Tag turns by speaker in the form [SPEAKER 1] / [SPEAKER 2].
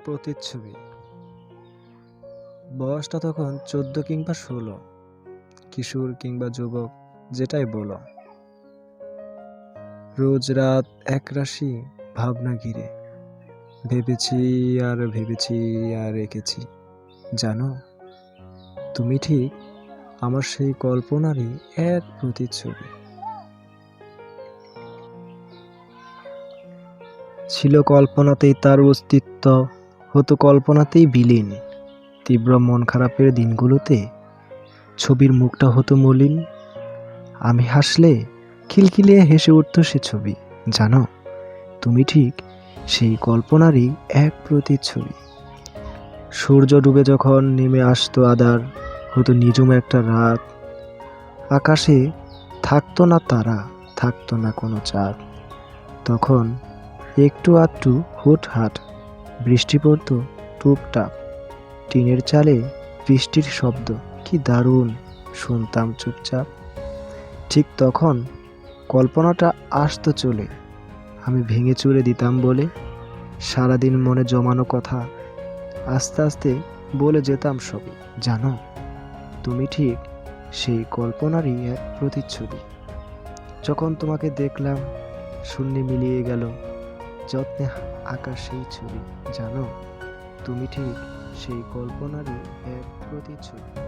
[SPEAKER 1] প্রতিচ্ছবি। বয়সটা তখন ১৪ কিংবা ১৬, কিশোর কিংবা যুবক যেটাই বলো। রোজ রাত একরাশি ভাবনা ঘিরে ভেবেছি আর রেখেছি। জানো, তুমি ঠিক আমার সেই কল্পনারই এক প্রতিচ্ছবি। ছিল কল্পনাতেই তার অস্তিত্ব, হতো কল্পনাতেই বিলীন। তীব্র মন খারাপের দিনগুলোতে ছবির মুখটা হতো মলিন। আমি হাসলে খিলখিলিয়ে হেসে উঠত সে ছবি। জানো, তুমি ঠিক সেই কল্পনারই এক প্রতিচ্ছবি। সূর্য ডুবে যখন নেমে আসতো আঁধার, হতো নিঝুম একটা রাত। আকাশে থাকতো না তারা, থাকতো না কোনো চাঁদ। তখন একটু আধটু হুটহাট বৃষ্টি পড়তো টুপটাপ। টিনের চালে বৃষ্টির শব্দ কি দারুণ শুনতাম চুপচাপ। ঠিক তখন কল্পনাটা আসতো চলে, আমি ভেঙে চুরে দিতাম বলে। সারাদিন মনে জমানো কথা আস্তে আস্তে বলে যেতাম সবই। জানো, তুমি ঠিক সেই কল্পনারই এক প্রতিচ্ছবি। যখন তোমাকে দেখলাম শূন্যে মিলিয়ে গেল যত্নে আঁকা সেই ছবি। জানো, তুমি ঠিক সেই কল্পনারই এক প্রতিচ্ছবি।